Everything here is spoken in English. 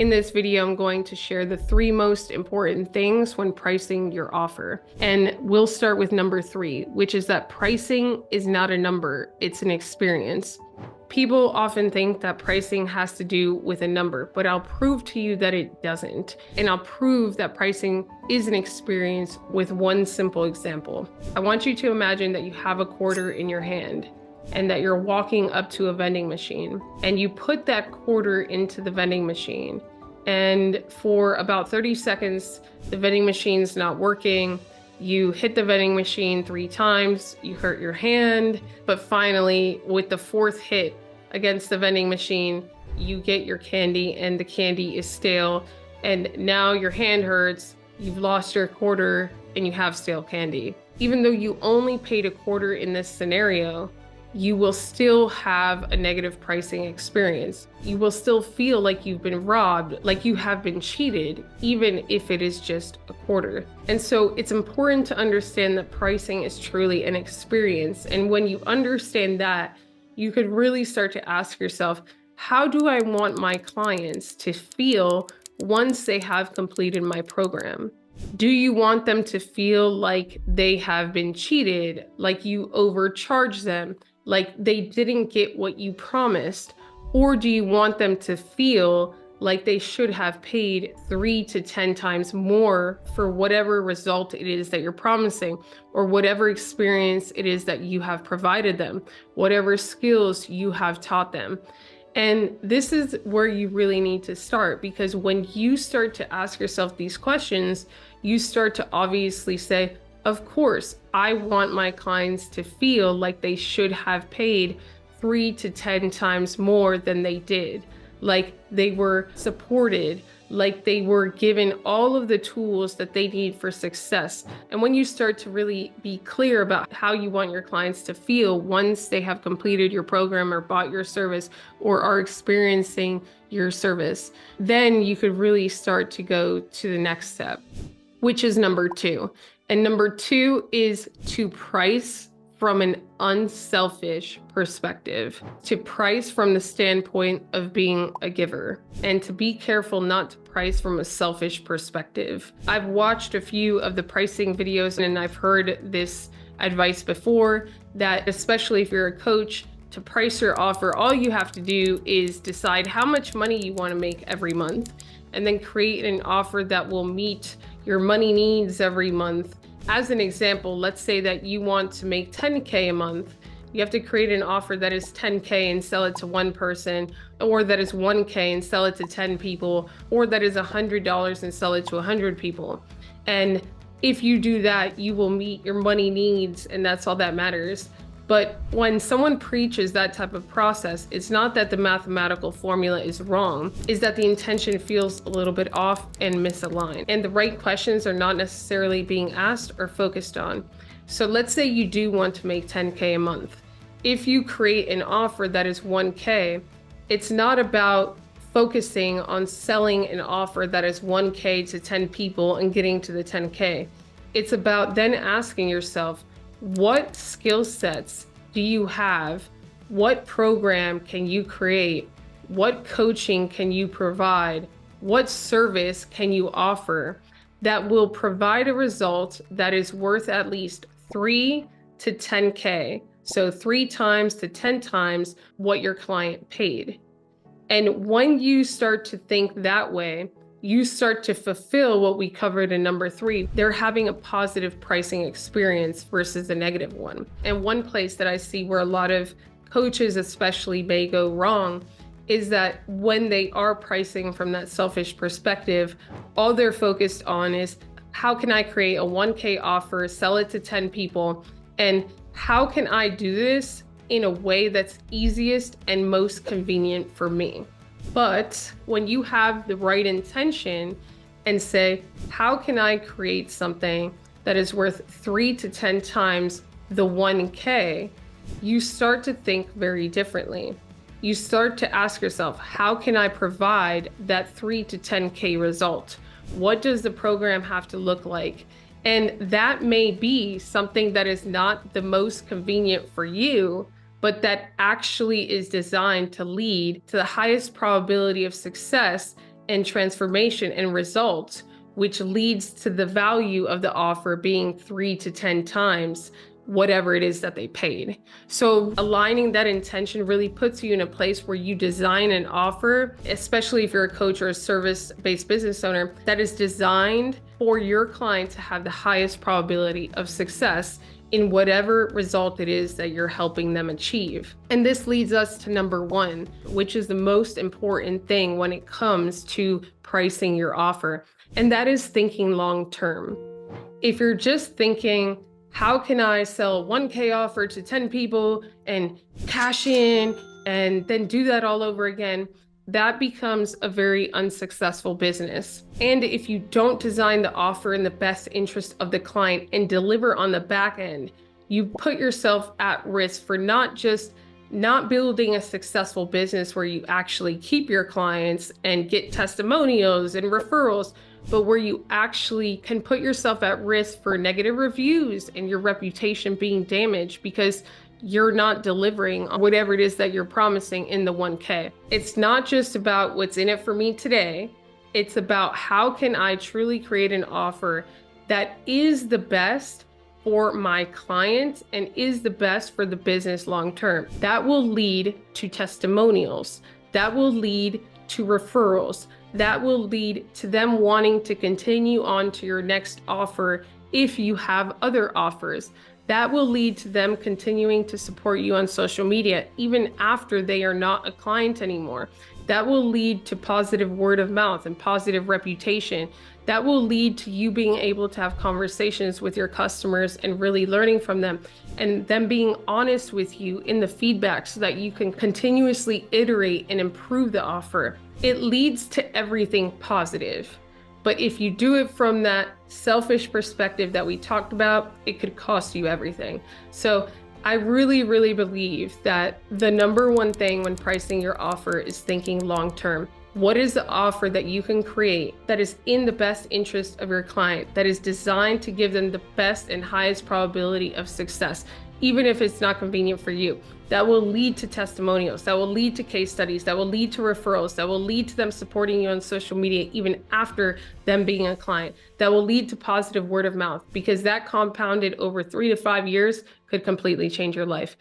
In this video, I'm going to share the 3 most important things when pricing your offer. And we'll start with number 3, which is that pricing is not a number, it's an experience. People often think that pricing has to do with a number, but I'll prove to you that it doesn't. And I'll prove that pricing is an experience with one simple example. I want you to imagine that you have a quarter in your hand and that you're walking up to a vending machine and you put that quarter into the vending machine. And for about 30 seconds, the vending machine's not working. You hit the vending machine 3 times, you hurt your hand, but finally, with the 4th hit against the vending machine, you get your candy and the candy is stale. And now your hand hurts, you've lost your quarter, and you have stale candy. Even though you only paid a quarter in this scenario, you will still have a negative pricing experience. You will still feel like you've been robbed, like you have been cheated, even if it is just a quarter. And so it's important to understand that pricing is truly an experience. And when you understand that, you could really start to ask yourself, how do I want my clients to feel once they have completed my program? Do you want them to feel like they have been cheated, like you overcharged them, like they didn't get what you promised? Or do you want them to feel like they should have paid 3 to 10 times more for whatever result it is that you're promising, or whatever experience it is that you have provided them, whatever skills you have taught them? And this is where you really need to start, because when you start to ask yourself these questions, you start to obviously say, of course, I want my clients to feel like they should have paid 3 to 10 times more than they did, like they were supported, like they were given all of the tools that they need for success. And when you start to really be clear about how you want your clients to feel once they have completed your program or bought your service or are experiencing your service, then you could really start to go to the next step, which is number 2. And number 2 is to price from an unselfish perspective, to price from the standpoint of being a giver, and to be careful not to price from a selfish perspective. I've watched a few of the pricing videos and I've heard this advice before, that especially if you're a coach, to price your offer, all you have to do is decide how much money you want to make every month, and then create an offer that will meet your money needs every month. As an example, let's say that you want to make 10K a month. You have to create an offer that is 10K and sell it to one person, or that is 1K and sell it to 10 people, or that is $100 and sell it to 100 people. And if you do that, you will meet your money needs, and that's all that matters. But when someone preaches that type of process, it's not that the mathematical formula is wrong, it's that the intention feels a little bit off and misaligned, and the right questions are not necessarily being asked or focused on. So let's say you do want to make 10K a month. If you create an offer that is 1K, it's not about focusing on selling an offer that is 1K to 10 people and getting to the 10K. It's about then asking yourself, what skill sets do you have? What program can you create? What coaching can you provide? What service can you offer that will provide a result that is worth at least 3 to 10K? So 3 times to 10 times what your client paid. And when you start to think that way, you start to fulfill what we covered in number 3. They're having a positive pricing experience versus a negative one. And one place that I see where a lot of coaches especially may go wrong is that when they are pricing from that selfish perspective, all they're focused on is, how can I create a 1K offer, sell it to 10 people, and how can I do this in a way that's easiest and most convenient for me? But when you have the right intention and say, how can I create something that is worth 3 to 10 times the 1K, you start to think very differently. You start to ask yourself, how can I provide that 3 to 10K result? What does the program have to look like? And that may be something that is not the most convenient for you, but that actually is designed to lead to the highest probability of success and transformation and results, which leads to the value of the offer being 3 to 10 times whatever it is that they paid. So aligning that intention really puts you in a place where you design an offer, especially if you're a coach or a service-based business owner, that is designed for your client to have the highest probability of success in whatever result it is that you're helping them achieve. And this leads us to number 1, which is the most important thing when it comes to pricing your offer, and that is thinking long term. If you're just thinking, how can I sell a 1K offer to 10 people and cash in and then do that all over again, that becomes a very unsuccessful business. And if you don't design the offer in the best interest of the client and deliver on the back end, you put yourself at risk for not just not building a successful business where you actually keep your clients and get testimonials and referrals, but where you actually can put yourself at risk for negative reviews and your reputation being damaged because you're not delivering on whatever it is that you're promising in the 1K. It's not just about what's in it for me today. It's about how can I truly create an offer that is the best for my client and is the best for the business long term. That will lead to testimonials. That will lead to referrals. That will lead to them wanting to continue on to your next offer if you have other offers. That will lead to them continuing to support you on social media even after they are not a client anymore. That will lead to positive word of mouth and positive reputation. That will lead to you being able to have conversations with your customers and really learning from them and them being honest with you in the feedback so that you can continuously iterate and improve the offer. It leads to everything positive. But if you do it from that selfish perspective that we talked about, it could cost you everything. So I really, really believe that the number one thing when pricing your offer is thinking long-term. What is the offer that you can create that is in the best interest of your client, that is designed to give them the best and highest probability of success, even if it's not convenient for you? That will lead to testimonials, that will lead to case studies, that will lead to referrals, that will lead to them supporting you on social media even after them being a client, that will lead to positive word of mouth, because that compounded over 3 to 5 years could completely change your life.